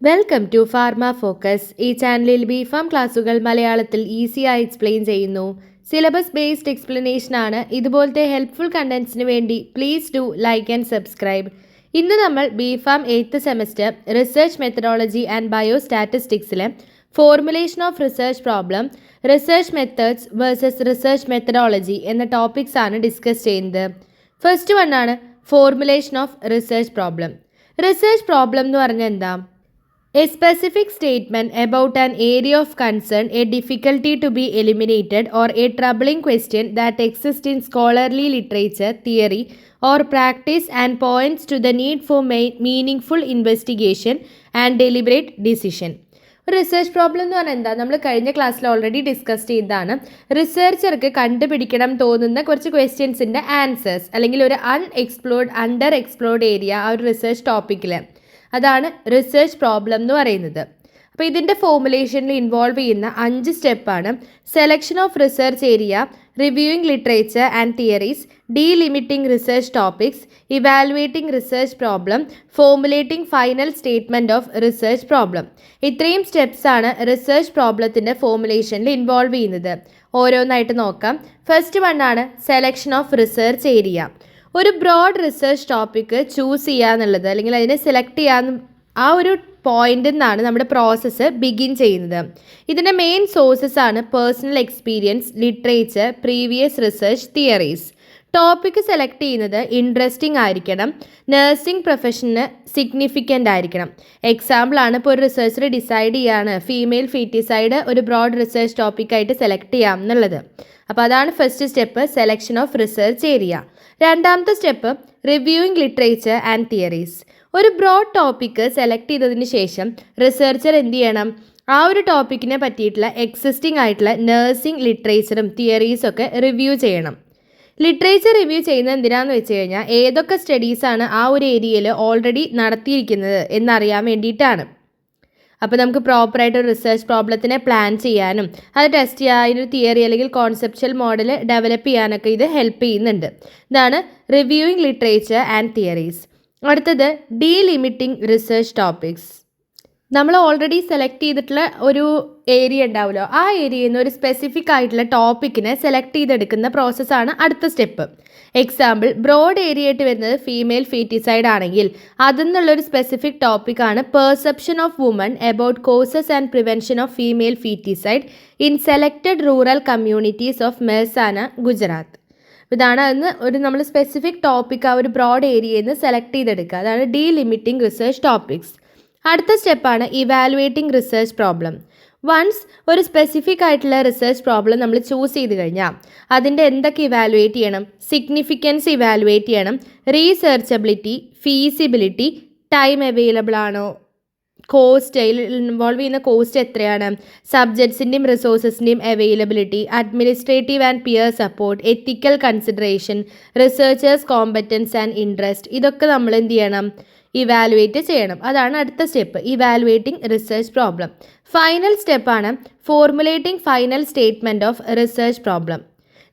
Welcome to pharma focus. ഈ ചാനലിൽ BPharm ക്ലാസുകൾ മലയാളത്തിൽ ഈസിയായി എക്സ്പ്ലെയിൻ ചെയ്യുന്നു. സിലബസ് ബേസ്ഡ് എക്സ്പ്ലനേഷൻ ആണ്. ഇതുപോലത്തെ ഹെൽപ്ഫുൾ കണ്ടന്റ്സിന് വേണ്ടി please do like and subscribe. ഇന്ന് നമ്മൾ B Pharm 8th semester research methodology and bio സ്റ്റാറ്റിസ്റ്റിക്സിലെ formulation of research problem, research methods versus research methodology എന്ന ടോപ്പിക്സ് ആണ് ഡിസ്കസ് ചെയ്യുന്നത്. ഫസ്റ്റ് വൺ ആണ് formulation of research problem. Research problem എന്ന് പറഞ്ഞാൽ എന്താ? A specific statement about an area of concern, a difficulty to be eliminated, or a troubling question that exists in scholarly literature, theory, or practice and points to the need for meaningful investigation and deliberate decision. Research problem എന്ന് പറഞ്ഞാൽ എന്താ? നമ്മൾ കഴിഞ്ഞ ക്ലാസ്സിൽ already discuss ചെയ്തതാണ്. റിസർച്ചർക്ക് കണ്ടുപിടിക്കണം തോന്നുന്ന കുറച്ച് ക്വസ്റ്റ്യൻസിൻ്റെ ആൻസേഴ്സ്, അല്ലെങ്കിൽ ഒരു അണ്ടർ എക്സ്പ്ലോർഡ് ഏരിയ ആ ഒരു റിസർച്ച് ടോപ്പിക്കിൽ, അതാണ് റിസർച്ച് പ്രോബ്ലം എന്ന് പറയുന്നത്. അപ്പോൾ ഇതിൻ്റെ ഫോർമുലേഷനിൽ ഇൻവോൾവ് ചെയ്യുന്ന 5 സ്റ്റെപ്പാണ്: selection of research area, reviewing literature and theories, delimiting research topics, evaluating research problem, formulating final statement of research problem. ഇത്രയും സ്റ്റെപ്സാണ് റിസർച്ച് പ്രോബ്ലത്തിൻ്റെ ഫോർമുലേഷനിൽ ഇൻവോൾവ് ചെയ്യുന്നത്. ഓരോന്നായിട്ട് നോക്കാം. ഫസ്റ്റ് വണ്ണാണ് സെലക്ഷൻ ഓഫ് റിസർച്ച് ഏരിയ. ഒരു ബ്രോഡ് റിസർച്ച് ടോപ്പിക്ക് ചൂസ് ചെയ്യുക എന്നുള്ളത്, അല്ലെങ്കിൽ അതിനെ സെലക്ട് ചെയ്യാൻ ആ ഒരു പോയിന്റിൽ നിന്നാണ് നമ്മുടെ പ്രോസസ്സ് ബിഗിൻ ചെയ്യുന്നത്. ഇതിൻ്റെ മെയിൻ സോഴ്സസ് ആണ് personal experience, literature, previous research, theories. Topic select ചെയ്യുന്നത് ഇൻട്രസ്റ്റിംഗ് ആയിരിക്കണം, നഴ്സിംഗ് പ്രൊഫഷന് സിഗ്നിഫിക്കൻ്റ് ആയിരിക്കണം. എക്സാമ്പിളാണ്, ഇപ്പോൾ ഒരു റിസർച്ചർ ഡിസൈഡ് ചെയ്യാണ് ഫീമെയിൽ ഫീറ്റിസൈഡ് ഒരു ബ്രോഡ് റിസർച്ച് ടോപ്പിക്കായിട്ട് സെലക്ട് ചെയ്യാം എന്നുള്ളത്. അപ്പോൾ അതാണ് first step, selection of research area. രണ്ടാമത്തെ step reviewing literature and theories. ഒരു ബ്രോഡ് ടോപ്പിക്ക് സെലക്ട് ചെയ്തതിന് ശേഷം റിസർച്ചർ എന്ത് ചെയ്യണം? ആ ഒരു ടോപ്പിക്കിനെ പറ്റിയിട്ടുള്ള എക്സിസ്റ്റിംഗ് ആയിട്ടുള്ള നഴ്സിംഗ് ലിറ്ററേച്ചറും തിയറീസും ഒക്കെ റിവ്യൂ ചെയ്യണം. ലിറ്ററേച്ചർ റിവ്യൂ ചെയ്യുന്നത് എന്തിനാന്ന് വെച്ച് കഴിഞ്ഞാൽ ഏതൊക്കെ സ്റ്റഡീസാണ് ആ ഒരു ഏരിയയിൽ ഓൾറെഡി നടത്തിയിരിക്കുന്നത് എന്നറിയാൻ വേണ്ടിയിട്ടാണ്. അപ്പോൾ നമുക്ക് പ്രോപ്പറായിട്ട് ഒരു റിസർച്ച് പ്രോബ്ലത്തിനെ പ്ലാൻ ചെയ്യാനും അത് ടെസ്റ്റ് ചെയ്യാൻ അതിനൊരു തിയറി അല്ലെങ്കിൽ കോൺസെപ്ച്വൽ മോഡൽ ഡെവലപ്പ് ചെയ്യാനൊക്കെ ഇത് ഹെൽപ്പ് ചെയ്യുന്നുണ്ട്. ഇതാണ് റിവ്യൂയിങ് ലിറ്ററേച്ചർ ആൻഡ് തിയറീസ്. അടുത്തത് ഡീലിമിറ്റിംഗ് റിസർച്ച് ടോപ്പിക്സ്. നമ്മൾ ഓൾറെഡി സെലക്ട് ചെയ്തിട്ടുള്ള ഒരു ഏരിയ ഉണ്ടാവുമല്ലോ, ആ ഏരിയയിൽ നിന്ന് ഒരു സ്പെസിഫിക് ആയിട്ടുള്ള ടോപ്പിക്കിനെ സെലക്ട് ചെയ്തെടുക്കുന്ന പ്രോസസ്സാണ് അടുത്ത സ്റ്റെപ്പ്. എക്സാമ്പിൾ, ബ്രോഡ് ഏരിയ ആയിട്ട് വരുന്നത് ഫീമെയിൽ ഫീറ്റിസൈഡ് ആണെങ്കിൽ അതിൽ നിന്നുള്ളൊരു സ്പെസിഫിക് ടോപ്പിക്കാണ് perception of woman about causes and prevention of female feticide in selected rural communities of Mehsana, Gujarat. ഇതാണ് അതിന് ഒരു നമ്മൾ സ്പെസിഫിക് ടോപ്പിക്ക് ആ ഒരു ബ്രോഡ് ഏരിയയിൽ നിന്ന് സെലക്ട് ചെയ്തെടുക്കുക. അതാണ് ഡീലിമിറ്റിംഗ് റിസർച്ച് ടോപ്പിക്സ്. അടുത്ത സ്റ്റെപ്പാണ് ഇവാലുവേറ്റിംഗ് റിസർച്ച് പ്രോബ്ലം. വൺസ് ഒരു സ്പെസിഫിക് ആയിട്ടുള്ള റിസർച്ച് പ്രോബ്ലം നമ്മൾ ചൂസ് ചെയ്ത് കഴിഞ്ഞാൽ അതിൻ്റെ എന്തൊക്കെ ഇവാലുവേറ്റ് ചെയ്യണം? സിഗ്നിഫിക്കൻസ് ഇവാലുവേറ്റ് ചെയ്യണം, റീസെർച്ചബിലിറ്റി, ഫീസിബിലിറ്റി, ടൈം അവൈലബിൾ ആണോ, കോസ്റ്റ്, അതിൽ ഇൻവോൾവ് ചെയ്യുന്ന കോസ്റ്റ് എത്രയാണ്, സബ്ജക്ട്സിൻ്റെയും റിസോഴ്സസിൻ്റെയും availability, administrative and peer support, ethical consideration, researchers competence and interest, ഇതൊക്കെ നമ്മൾ എന്ത് ചെയ്യണം? ഇവാലുവേറ്റ് ചെയ്യണം. അതാണ് അടുത്ത step, evaluating research problem. Final സ്റ്റെപ്പാണ് formulating final statement of research problem.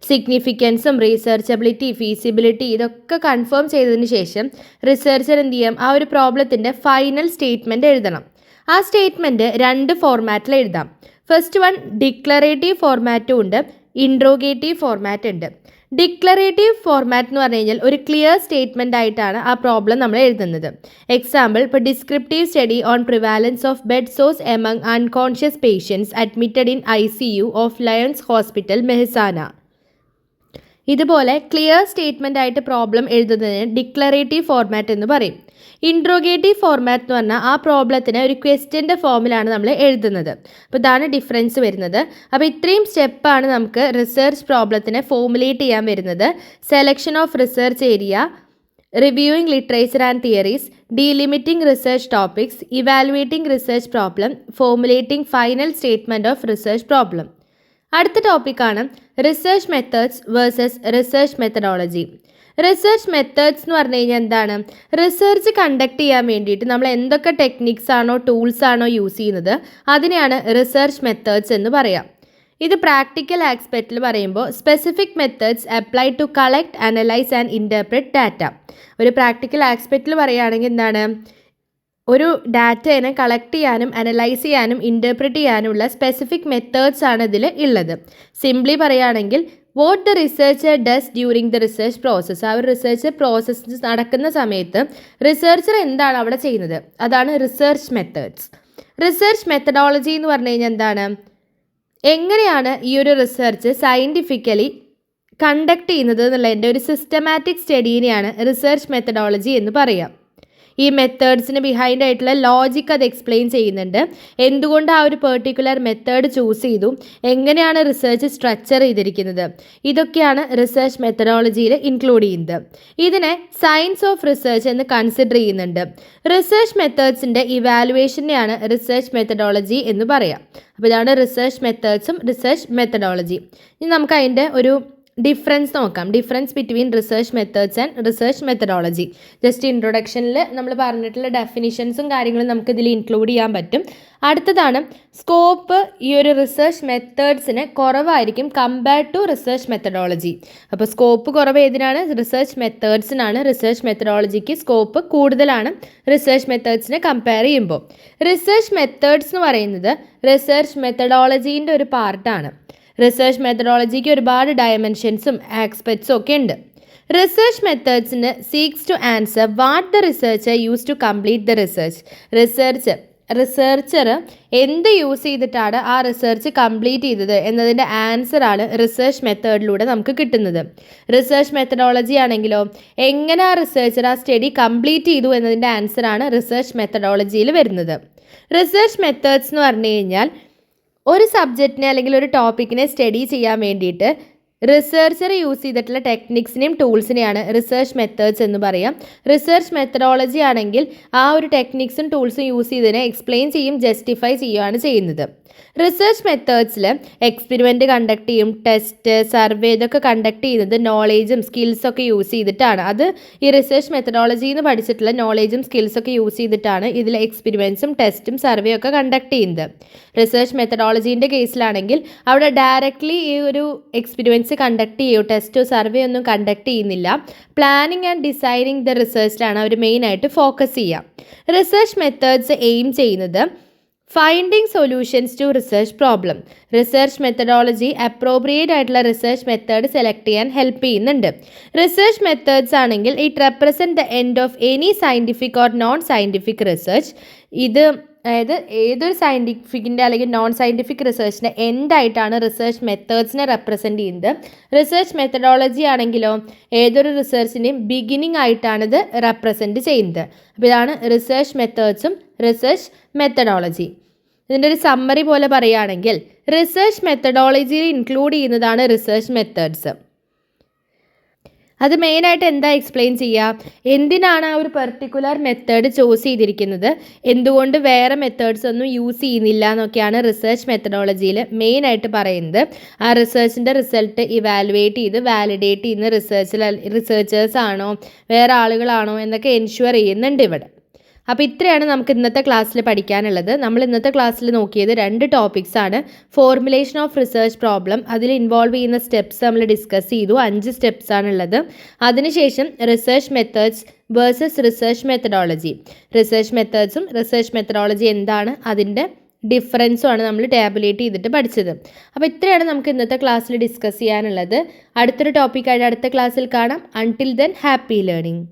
സിഗ്നിഫിക്കൻസും റീസെർച്ചബിലിറ്റി, ഫീസിബിലിറ്റി ഇതൊക്കെ കൺഫേം ചെയ്തതിന് ശേഷം റിസർച്ചർ എന്ത് ചെയ്യും? ആ ഒരു പ്രോബ്ലത്തിൻ്റെ ഫൈനൽ സ്റ്റേറ്റ്മെൻറ്റ് എഴുതണം. ആ സ്റ്റേറ്റ്മെൻറ്റ് 2 ഫോർമാറ്റിൽ എഴുതാം. ഫസ്റ്റ് വൺ ഡിക്ലറേറ്റീവ് ഫോർമാറ്റും ഉണ്ട്, ഇൻട്രോഗേറ്റീവ് ഫോർമാറ്റ് ഉണ്ട്. ഡിക്ലറേറ്റീവ് ഫോർമാറ്റ് എന്ന് പറഞ്ഞു കഴിഞ്ഞാൽ ഒരു ക്ലിയർ സ്റ്റേറ്റ്മെൻ്റ് ആയിട്ടാണ് ആ പ്രോബ്ലം നമ്മൾ എഴുതുന്നത്. എക്സാമ്പിൾ, ഇപ്പോൾ descriptive study on prevalence of bed sores among unconscious patients admitted in ICU of Lions hospital, Mehsana. ഇതുപോലെ ക്ലിയർ സ്റ്റേറ്റ്മെൻ്റ് ആയിട്ട് പ്രോബ്ലം എഴുതുന്നതിന് ഡിക്ലറേറ്റീവ് ഫോർമാറ്റ് എന്ന് പറയും. ഇൻട്രോഗേറ്റീവ് ഫോർമാറ്റ് എന്ന് പറഞ്ഞാൽ ആ പ്രോബ്ലത്തിന് ഒരു ക്വസ്റ്റ്യൻ്റെ ഫോമിലാണ് നമ്മൾ എഴുതുന്നത്. അപ്പോൾ ഇതാണ് ഡിഫറൻസ് വരുന്നത്. അപ്പോൾ ഇത്രയും സ്റ്റെപ്പാണ് നമുക്ക് റിസർച്ച് പ്രോബ്ലത്തിനെ ഫോർമുലേറ്റ് ചെയ്യാൻ വരുന്നത്. Selection of research area, reviewing literature and theories, delimiting research topics, evaluating research problem, formulating final statement of research problem. അടുത്ത ടോപ്പിക്കാണ് research methods versus research methodology. Research methods എന്ന് പറഞ്ഞു കഴിഞ്ഞാൽ എന്താണ്? റിസർച്ച് കണ്ടക്ട് ചെയ്യാൻ വേണ്ടിയിട്ട് നമ്മൾ എന്തൊക്കെ ടെക്നിക്സ് ആണോ ടൂൾസ് ആണോ യൂസ് ചെയ്യുന്നത് അതിനെയാണ് റിസർച്ച് മെത്തേഡ്സ് എന്ന് പറയാം. ഇത് പ്രാക്ടിക്കൽ ആസ്പെക്റ്റിൽ പറയുമ്പോൾ specific methods apply to collect, analyse and interpret data. ഒരു പ്രാക്ടിക്കൽ ആസ്പെക്റ്റിൽ പറയുകയാണെങ്കിൽ എന്താണ്? ഒരു ഡാറ്റയെ കളക്ട് ചെയ്യാനും അനലൈസ് ചെയ്യാനും ഇൻ്റർപ്രറ്റ് ചെയ്യാനുള്ള സ്പെസിഫിക് മെത്തേഡ്സ് ആണ് ഇതിൽ ഉള്ളത്. സിംപ്ലി പറയുകയാണെങ്കിൽ what the researcher does during the research process. ആ ഒരു റിസർച്ച് പ്രോസസ്സ് നടക്കുന്ന സമയത്ത് റിസർച്ചർ എന്താണ് അവിടെ ചെയ്യുന്നത്, അതാണ് റിസർച്ച് മെത്തേഡ്സ്. റിസർച്ച് മെത്തഡോളജി എന്ന് പറഞ്ഞു കഴിഞ്ഞാൽ എന്താണ്, എങ്ങനെയാണ് ഈ ഒരു റിസർച്ച് സയൻറ്റിഫിക്കലി കണ്ടക്ട് ചെയ്യുന്നത് എന്നുള്ളതിൻ്റെ ഒരു സിസ്റ്റമാറ്റിക് സ്റ്റഡീനെയാണ് റിസർച്ച് മെത്തഡോളജി എന്ന് പറയാം. ഈ മെത്തേഡ്സിന് ബിഹൈൻഡ് ആയിട്ടുള്ള ലോജിക്ക് അത് എക്സ്പ്ലെയിൻ ചെയ്യുന്നുണ്ട്. എന്തുകൊണ്ട് ആ ഒരു പെർട്ടിക്കുലർ മെത്തേഡ് ചൂസ് ചെയ്തു, എങ്ങനെയാണ് റിസർച്ച് സ്ട്രക്ചർ ചെയ്തിരിക്കുന്നത്, ഇതൊക്കെയാണ് റിസർച്ച് മെത്തഡോളജിയിൽ ഇൻക്ലൂഡ് ചെയ്യുന്നത്. ഇതിനെ സയൻസ് ഓഫ് റിസർച്ച് എന്ന് കൺസിഡർ ചെയ്യുന്നുണ്ട്. റിസർച്ച് മെത്തേഡ്സിൻ്റെ ഇവാലുവേഷനെയാണ് റിസർച്ച് മെത്തഡോളജി എന്ന് പറയാം. അപ്പോൾ ഇതാണ് റിസർച്ച് മെത്തേഡ്സും റിസർച്ച് മെത്തഡോളജി. ഇനി നമുക്ക് അതിൻ്റെ ഒരു ഡിഫറൻസ് നോക്കാം. Difference between research methods and research methodology. Just ഇൻട്രൊഡക്ഷനിൽ നമ്മൾ പറഞ്ഞിട്ടുള്ള ഡെഫിനിഷൻസും കാര്യങ്ങളും നമുക്ക് ഇതിൽ ഇൻക്ലൂഡ് ചെയ്യാൻ പറ്റും. അടുത്തതാണ് സ്കോപ്പ് ഈ ഒരു റിസർച്ച് മെത്തേഡ്സിന് കുറവായിരിക്കും കമ്പയർഡ് ടു റിസർച്ച് മെത്തഡോളജി. അപ്പോൾ സ്കോപ്പ് കുറവ് ഏതിനാണ്, റിസർച്ച് മെത്തേഡ്സിനാണ്. റിസർച്ച് മെത്തഡോളജിക്ക് സ്കോപ്പ് കൂടുതലാണ് റിസർച്ച് മെത്തേഡ്സിനെ കമ്പയർ ചെയ്യുമ്പോൾ. റിസർച്ച് മെത്തേഡ്സ് എന്ന് പറയുന്നത് റിസർച്ച് മെത്തഡോളജീൻ്റെ ഒരു പാർട്ടാണ്. റിസർച്ച് മെത്തഡോളജിക്ക് ഒരുപാട് ഡയമെൻഷൻസും ആസ്പെക്ട്സും ഒക്കെ ഉണ്ട്. റിസർച്ച് മെത്തേഡ്സിന് seeks to answer what the researcher use to complete the research. Researcher എന്ത് യൂസ് ചെയ്തിട്ടാണ് ആ റിസർച്ച് കംപ്ലീറ്റ് ചെയ്തത് എന്നതിൻ്റെ ആൻസറാണ് റിസർച്ച് മെത്തേഡിലൂടെ നമുക്ക് കിട്ടുന്നത്. റിസർച്ച് മെത്തഡോളജി ആണെങ്കിലോ എങ്ങനെ ആ റിസർച്ചർ ആ സ്റ്റഡി കംപ്ലീറ്റ് ചെയ്തു എന്നതിൻ്റെ ആൻസറാണ് റിസർച്ച് മെത്തഡോളജിയിൽ വരുന്നത്. റിസർച്ച് മെത്തേഡ്സ് എന്ന് പറഞ്ഞു കഴിഞ്ഞാൽ ഒരു സബ്ജക്റ്റിനെ അല്ലെങ്കിൽ ഒരു ടോപ്പിക്കിനെ സ്റ്റഡി ചെയ്യാൻ വേണ്ടിയിട്ട് റിസർച്ചർ യൂസ് ചെയ്തിട്ടുള്ള ടെക്നിക്സിനെയും ടൂൾസിനെയാണ് റിസർച്ച് മെത്തേഡ്സ് എന്ന് പറയാം. റിസർച്ച് മെത്തഡോളജി ആണെങ്കിൽ ആ ഒരു ടെക്നിക്സും ടൂൾസും യൂസ് ചെയ്തതിനെ എക്സ്പ്ലെയിൻ ചെയ്യും, ജസ്റ്റിഫൈ ചെയ്യുകയാണ് ചെയ്യുന്നത്. റിസർച്ച് മെത്തേഡ്സിൽ എക്സ്പെരിമെൻറ്റ് കണ്ടക്ട് ചെയ്യും, ടെസ്റ്റ്, സർവേ ഇതൊക്കെ കണ്ടക്ട് ചെയ്യുന്നത് നോളേജും സ്കിൽസൊക്കെ യൂസ് ചെയ്തിട്ടാണ്. അത് ഈ റിസർച്ച് മെത്തഡോളജിയിൽ നിന്ന് പഠിച്ചിട്ടുള്ള നോളേജും സ്കിൽസൊക്കെ യൂസ് ചെയ്തിട്ടാണ് ഇതിൽ എക്സ്പെരിമെൻറ്റ്സും ടെസ്റ്റും സർവേ ഒക്കെ കണ്ടക്ട് ചെയ്യുന്നത്. റിസർച്ച് മെത്തഡോളജീൻ്റെ കേസിലാണെങ്കിൽ അവിടെ ഡയറക്റ്റ്ലി ഈ ഒരു എക്സ്പെരിമെൻറ്റ്സ് കണ്ടക്ട് ചെയ്യുമോ ടെസ്റ്റോ സർവേ ഒന്നും കണ്ടക്ട് ചെയ്യുന്നില്ല. പ്ലാനിങ് ആൻഡ് ഡിസൈനിങ് ദ റിസർച്ചിലാണ് അവർ മെയിനായിട്ട് ഫോക്കസ് ചെയ്യുക. റിസർച്ച് മെത്തേഡ്സ് എയിം ചെയ്യുന്നത് finding solutions to research problem. Research methodology appropriate ആയിട്ടുള്ള റിസർച്ച് മെത്തേഡ് സെലക്ട് ചെയ്യാൻ ഹെൽപ്പ് ചെയ്യുന്നുണ്ട്. റിസർച്ച് മെത്തേഡ്സ് ആണെങ്കിൽ it represent the end of any scientific or non scientific research. ഇത് അതായത് ഏതൊരു സയൻറ്റിഫിക്കിൻ്റെ അല്ലെങ്കിൽ നോൺ സയൻറ്റിഫിക് റിസർച്ചിൻ്റെ എൻഡായിട്ടാണ് റിസർച്ച് മെത്തേഡ്സിനെ റെപ്രസെൻറ്റ് ചെയ്യുന്നത്. റിസർച്ച് മെത്തഡോളജി ആണെങ്കിലോ ഏതൊരു റിസർച്ചിൻ്റെയും ബിഗിനിങ് ആയിട്ടാണിത് റെപ്രസെൻറ്റ് ചെയ്യുന്നത്. അപ്പോൾ ഇതാണ് റിസർച്ച് മെത്തേഡ്സും റിസർച്ച് മെത്തഡോളജി. ഇതിൻ്റെ ഒരു സമ്മറി പോലെ പറയുകയാണെങ്കിൽ റിസർച്ച് മെത്തഡോളജിയിൽ ഇൻക്ലൂഡ് ചെയ്യുന്നതാണ് റിസർച്ച് മെത്തേഡ്സ്. അത് മെയിനായിട്ട് എന്താ എക്സ്പ്ലെയിൻ ചെയ്യുക, എന്തിനാണ് ആ ഒരു പെർട്ടിക്കുലർ മെത്തേഡ് ചൂസ് ചെയ്തിരിക്കുന്നത്, എന്തുകൊണ്ട് വേറെ മെത്തേഡ്സ് ഒന്നും യൂസ് ചെയ്യുന്നില്ല എന്നൊക്കെയാണ് റിസർച്ച് മെത്തഡോളജിയിൽ മെയിനായിട്ട് പറയുന്നത്. ആ റിസർച്ചിൻ്റെ റിസൾട്ട് ഇവാലുവേറ്റ് ചെയ്ത് വാലിഡേറ്റ് ചെയ്യുന്ന റിസർച്ചേഴ്സ് ആണോ വേറെ ആളുകളാണോ എന്നൊക്കെ എൻഷുവർ ചെയ്യുന്നുണ്ട് ഇവിടെ. അപ്പോൾ ഇത്രയാണ് നമുക്ക് ഇന്നത്തെ ക്ലാസ്സിൽ പഠിക്കാനുള്ളത്. നമ്മൾ ഇന്നത്തെ ക്ലാസ്സിൽ നോക്കിയത് 2 ടോപ്പിക്സാണ്. ഫോർമുലേഷൻ ഓഫ് റിസർച്ച് പ്രോബ്ലം, അതിൽ ഇൻവോൾവ് ചെയ്യുന്ന സ്റ്റെപ്സ് നമ്മൾ ഡിസ്കസ് ചെയ്തു. 5 സ്റ്റെപ്സാണുള്ളത്. അതിനുശേഷം research methods versus research methodology. Research മെത്തേഡ്സും റിസർച്ച് മെത്തഡോളജി എന്താണ്, അതിൻ്റെ ഡിഫറൻസുമാണ് നമ്മൾ ടാബുലേറ്റ് ചെയ്തിട്ട് പഠിച്ചത്. അപ്പോൾ ഇത്രയാണ് നമുക്ക് ഇന്നത്തെ ക്ലാസ്സിൽ ഡിസ്കസ് ചെയ്യാനുള്ളത്. അടുത്തൊരു ടോപ്പിക്കായിട്ട് അടുത്ത ക്ലാസ്സിൽ കാണാം. Until then happy learning.